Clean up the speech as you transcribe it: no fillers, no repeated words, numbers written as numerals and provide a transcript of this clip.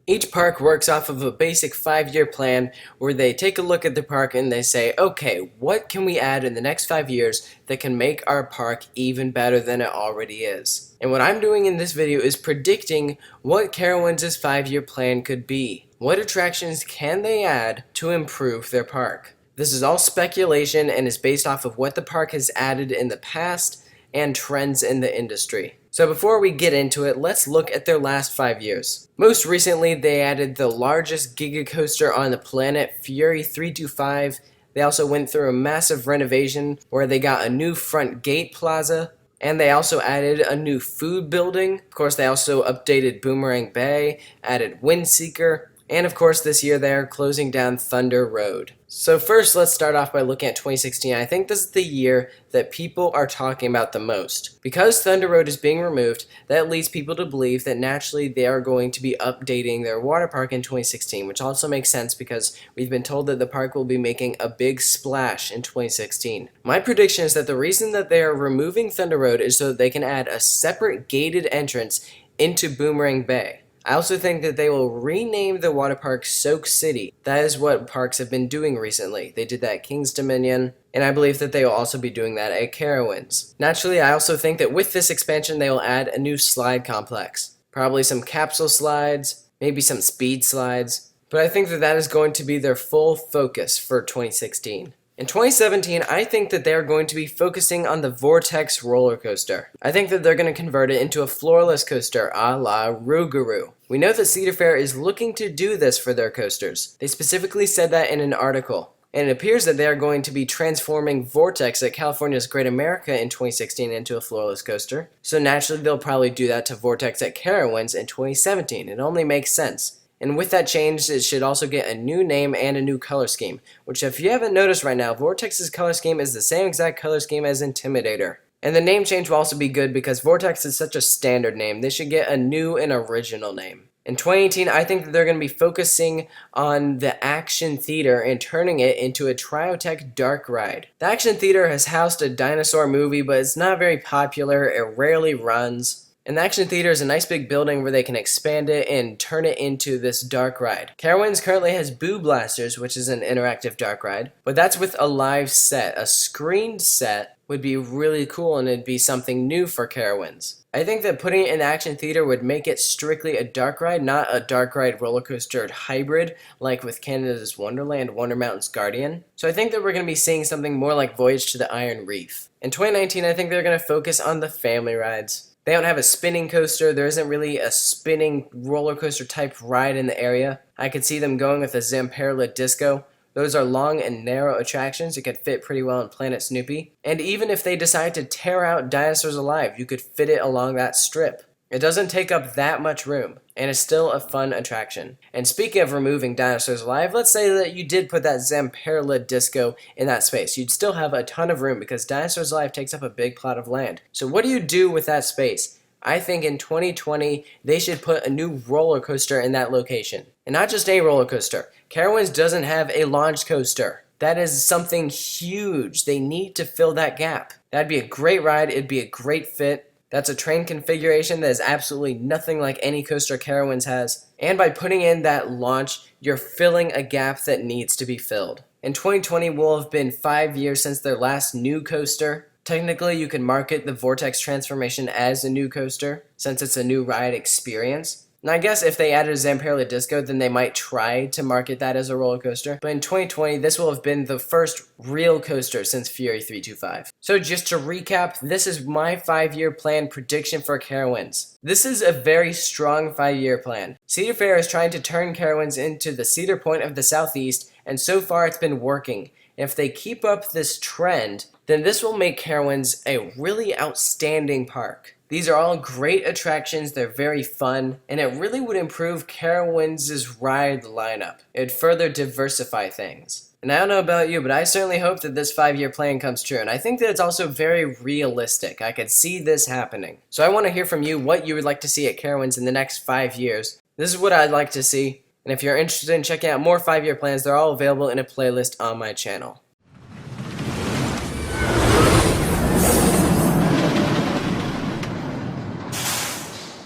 Each park works off of a basic 5-year plan where they take a look at the park and they say, okay, what can we add in the next 5 years that can make our park even better than it already is? And what I'm doing in this video is predicting what Carowinds' 5-year plan could be. What attractions can they add to improve their park? This is all speculation and is based off of what the park has added in the past and trends in the industry. So before we get into it, let's look at their last 5 years. Most recently, they added the largest Giga coaster on the planet, Fury 325. They also went through a massive renovation where they got a new front gate plaza, and they also added a new food building. Of course, they also updated Boomerang Bay, added Windseeker, and of course this year they are closing down Thunder Road. So first, let's start off by looking at 2016. I think this is the year that people are talking about the most. Because Thunder Road is being removed, that leads people to believe that naturally they are going to be updating their water park in 2016, which also makes sense because we've been told that the park will be making a big splash in 2016. My prediction is that the reason that they are removing Thunder Road is so that they can add a separate gated entrance into Boomerang Bay. I also think that they will rename the water park Soak City. That is what parks have been doing recently. They did that at King's Dominion, and I believe that they will also be doing that at Carowinds. Naturally, I also think that with this expansion, they will add a new slide complex. Probably some capsule slides, maybe some speed slides, but I think that that is going to be their full focus for 2016. In 2017, I think that they're going to be focusing on the Vortex roller coaster. I think that they're going to convert it into a floorless coaster a la Rougarou. We know that Cedar Fair is looking to do this for their coasters. They specifically said that in an article. And it appears that they are going to be transforming Vortex at California's Great America in 2016 into a floorless coaster. So naturally, they'll probably do that to Vortex at Carowinds in 2017. It only makes sense. And with that change, it should also get a new name and a new color scheme, which if you haven't noticed right now, Vortex's color scheme is the same exact color scheme as Intimidator. And the name change will also be good because Vortex is such a standard name. They should get a new and original name. In 2018, I think that they're going to be focusing on the Action Theater and turning it into a Triotech dark ride. The Action Theater has housed a dinosaur movie, but it's not very popular. It rarely runs. And the Action Theater is a nice big building where they can expand it and turn it into this dark ride. Carowinds currently has Boo Blasters, which is an interactive dark ride, but that's with a live set. A screened set would be really cool and it'd be something new for Carowinds. I think that putting it in the Action Theater would make it strictly a dark ride, not a dark ride roller coaster hybrid like with Canada's Wonderland, Wonder Mountain's Guardian. So I think that we're going to be seeing something more like Voyage to the Iron Reef. In 2019, I think they're going to focus on the family rides. They don't have a spinning coaster. There isn't really a spinning roller coaster type ride in the area. I could see them going with a Zamperla Disco. Those are long and narrow attractions. It could fit pretty well in Planet Snoopy. And even if they decide to tear out Dinosaurs Alive, you could fit it along that strip. It doesn't take up that much room, and it's still a fun attraction. And speaking of removing Dinosaurs Alive, let's say that you did put that Zamperla Disco in that space. You'd still have a ton of room because Dinosaurs Alive takes up a big plot of land. So what do you do with that space? I think in 2020, they should put a new roller coaster in that location. And not just a roller coaster. Carowinds doesn't have a launch coaster. That is something huge. They need to fill that gap. That'd be a great ride. It'd be a great fit. That's a train configuration that is absolutely nothing like any coaster Carowinds has. And by putting in that launch, you're filling a gap that needs to be filled. In 2020 will have been 5 years since their last new coaster. Technically, you can market the Vortex transformation as a new coaster, since it's a new ride experience. And I guess if they added a Zamperla Disco, then they might try to market that as a roller coaster. But in 2020, this will have been the first real coaster since Fury 325. So just to recap, this is my 5-year plan prediction for Carowinds. This is a very strong 5-year plan. Cedar Fair is trying to turn Carowinds into the Cedar Point of the Southeast, and so far it's been working. If they keep up this trend, then this will make Carowinds a really outstanding park. These are all great attractions, they're very fun, and it really would improve Carowinds' ride lineup. It would further diversify things. And I don't know about you, but I certainly hope that this 5-year plan comes true, and I think that it's also very realistic. I could see this happening. So I want to hear from you what you would like to see at Carowinds in the next 5 years. This is what I'd like to see, and if you're interested in checking out more 5-year plans, they're all available in a playlist on my channel.